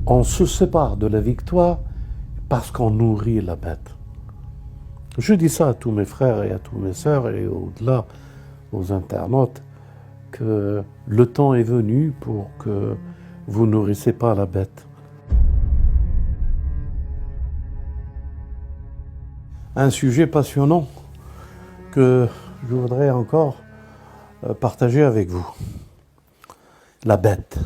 On se sépare de la victoire parce qu'on nourrit la bête. Je dis ça à tous mes frères et à toutes mes sœurs et au-delà aux internautes, que le temps est venu pour que vous nourrissez pas la bête. Un sujet passionnant que je voudrais encore partager avec vous. La bête.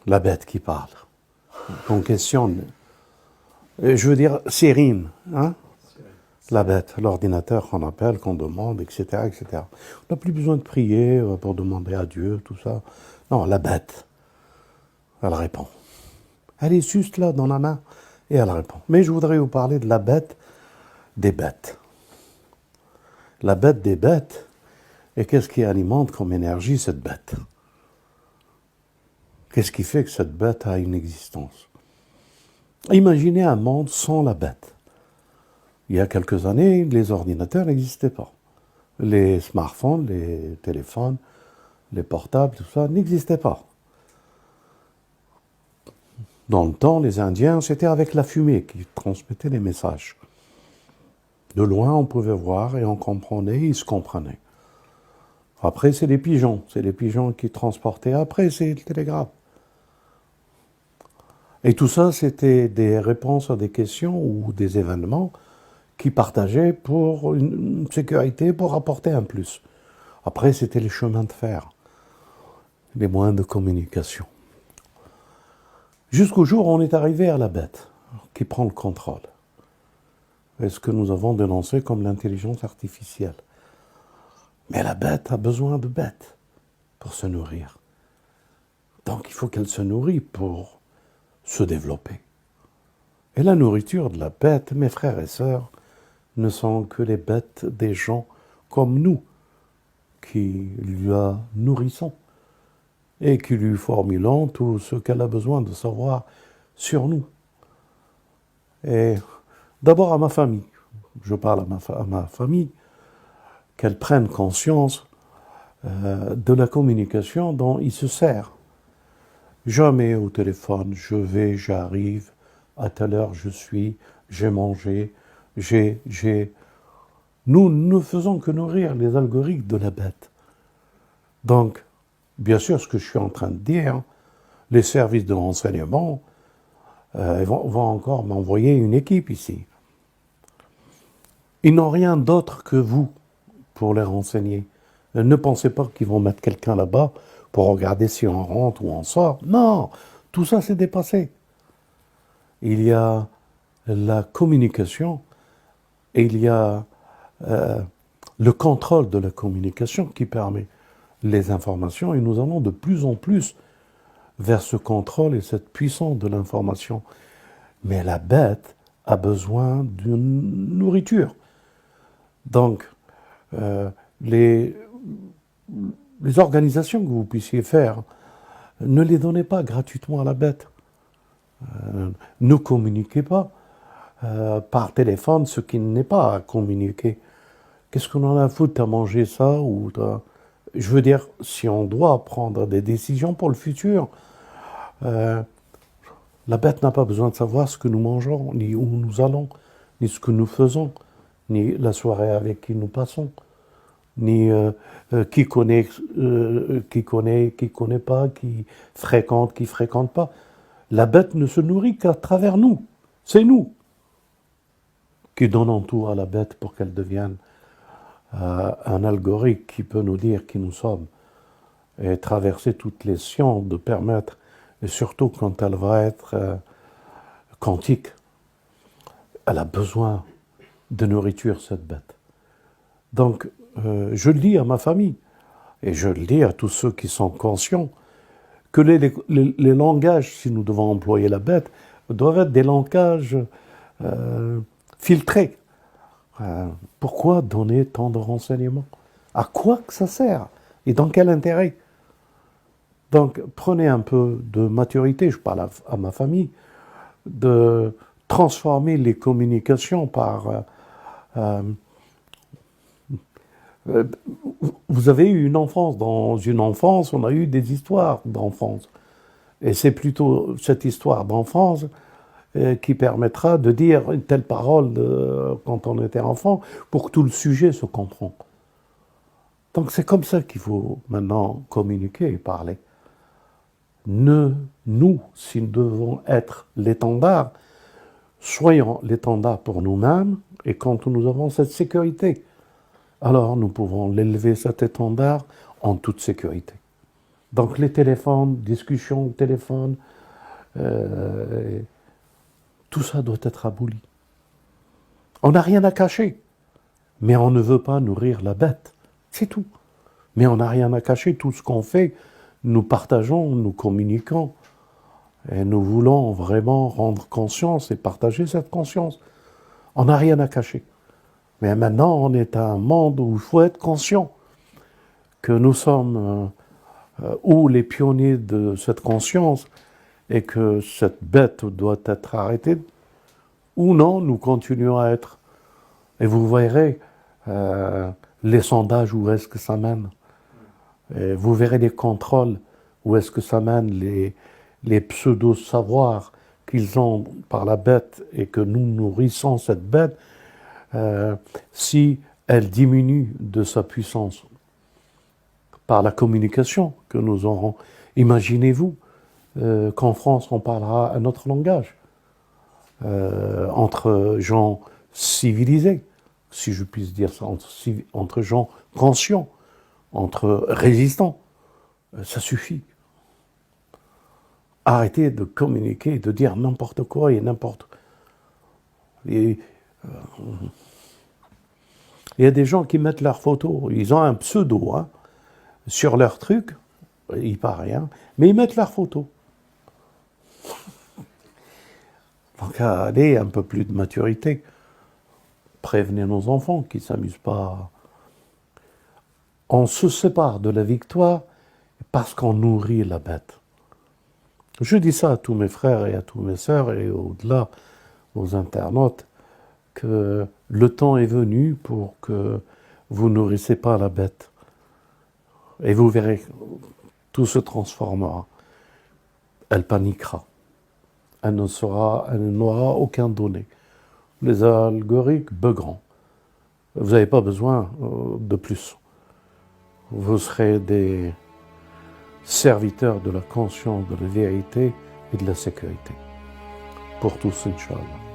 La bête qui parle. Qu'on questionne. Je veux dire, c'est rime, hein? La bête, l'ordinateur qu'on appelle, qu'on demande, etc., etc. On n'a plus besoin de prier pour demander à Dieu, tout ça. Non, la bête, elle répond. Elle est juste là, dans la main, et elle répond. Mais je voudrais vous parler de la bête des bêtes. La bête des bêtes, et qu'est-ce qui alimente comme énergie cette bête? Qu'est-ce qui fait que cette bête a une existence? Imaginez un monde sans la bête. Il y a quelques années, les ordinateurs n'existaient pas. Les smartphones, les téléphones, les portables, tout ça n'existait pas. Dans le temps, les Indiens, c'était avec la fumée qui transmettait les messages. De loin, on pouvait voir et on comprenait, ils se comprenaient. Après, c'est les pigeons qui transportaient. Après, c'est le télégraphe. Et tout ça, c'était des réponses à des questions ou des événements qui partageaient pour une sécurité, pour apporter un plus. Après, c'était les chemins de fer, les moyens de communication. Jusqu'au jour où on est arrivé à la bête, qui prend le contrôle. Et ce que nous avons dénoncé comme l'intelligence artificielle. Mais la bête a besoin de bêtes pour se nourrir. Donc il faut qu'elle se nourrit pour se développer. Et la nourriture de la bête, mes frères et sœurs, ne sont que les bêtes des gens comme nous, qui la nourrissons et qui lui formulons tout ce qu'elle a besoin de savoir sur nous. Et d'abord à ma famille, je parle à ma famille, qu'elle prenne conscience de la communication dont il se sert. Jamais au téléphone, je vais, j'arrive, à telle heure je suis, j'ai mangé, j'ai. Nous ne faisons que nourrir les algorithmes de la bête. Donc, bien sûr, ce que je suis en train de dire, les services de renseignement vont encore m'envoyer une équipe ici. Ils n'ont rien d'autre que vous pour les renseigner. Ne pensez pas qu'ils vont mettre quelqu'un là-bas pour regarder si on rentre ou on sort. Non, tout ça c'est dépassé. Il y a la communication et il y a le contrôle de la communication qui permet les informations et nous allons de plus en plus vers ce contrôle et cette puissance de l'information. Mais la bête a besoin d'une nourriture. Donc, les organisations que vous puissiez faire, ne les donnez pas gratuitement à la bête. Ne communiquez pas par téléphone ce qui n'est pas à communiquer. Qu'est-ce qu'on en a à foutre à manger ça ou Je veux dire, si on doit prendre des décisions pour le futur, la bête n'a pas besoin de savoir ce que nous mangeons, ni où nous allons, ni ce que nous faisons, ni la soirée avec qui nous passons, ni qui connaît, qui connaît pas, qui fréquente pas. La bête ne se nourrit qu'à travers nous. C'est nous qui donnons tout à la bête pour qu'elle devienne un algorithme qui peut nous dire qui nous sommes et traverser toutes les sciences de permettre, et surtout quand elle va être quantique, elle a besoin de nourriture, cette bête. Donc, je le dis à ma famille, et je le dis à tous ceux qui sont conscients, que les langages, si nous devons employer la bête, doivent être des langages filtrés. Pourquoi donner tant de renseignements? À quoi que ça sert? Et dans quel intérêt? Donc, prenez un peu de maturité, je parle à ma famille, de transformer les communications par... vous avez eu une enfance. Dans une enfance, on a eu des histoires d'enfance. Et c'est plutôt cette histoire d'enfance qui permettra de dire une telle parole quand on était enfant pour que tout le sujet se comprenne. Donc c'est comme ça qu'il faut maintenant communiquer et parler. Nous, si nous devons être l'étendard, soyons l'étendard pour nous-mêmes, et quand nous avons cette sécurité, alors nous pouvons l'élever, cet étendard, en toute sécurité. Donc les téléphones, discussions au téléphone, tout ça doit être aboli. On n'a rien à cacher, mais on ne veut pas nourrir la bête, c'est tout. Mais on n'a rien à cacher, tout ce qu'on fait, nous partageons, nous communiquons, et nous voulons vraiment rendre conscience et partager cette conscience. On n'a rien à cacher. Mais maintenant, on est à un monde où il faut être conscient que nous sommes ou les pionniers de cette conscience et que cette bête doit être arrêtée, ou non, nous continuons à être. Et vous verrez les sondages, où est-ce que ça mène. Et vous verrez les contrôles, où est-ce que ça mène, les pseudo-savoirs qu'ils ont par la bête et que nous nourrissons cette bête, si elle diminue de sa puissance par la communication que nous aurons. Imaginez-vous qu'en France, on parlera un autre langage entre gens civilisés, si je puis dire ça, entre gens conscients, entre résistants. Ça suffit. Arrêtez de communiquer, de dire n'importe quoi et n'importe quoi. Il y a des gens qui mettent leurs photos, ils ont un pseudo sur leur truc, il paraît rien, mais ils mettent leurs photos. Donc allez, un peu plus de maturité. Prévenez nos enfants qui ne s'amusent pas. On se sépare de la victoire parce qu'on nourrit la bête. Je dis ça à tous mes frères et à tous mes sœurs et au-delà, aux internautes, que le temps est venu pour que vous nourrissez pas la bête. Et vous verrez, tout se transformera. Elle paniquera. Elle n'aura aucun donné. Les algorithmes buggeront. Vous n'avez pas besoin de plus. Vous serez des serviteurs de la conscience, de la vérité et de la sécurité. Pour tous, Inch'Allah.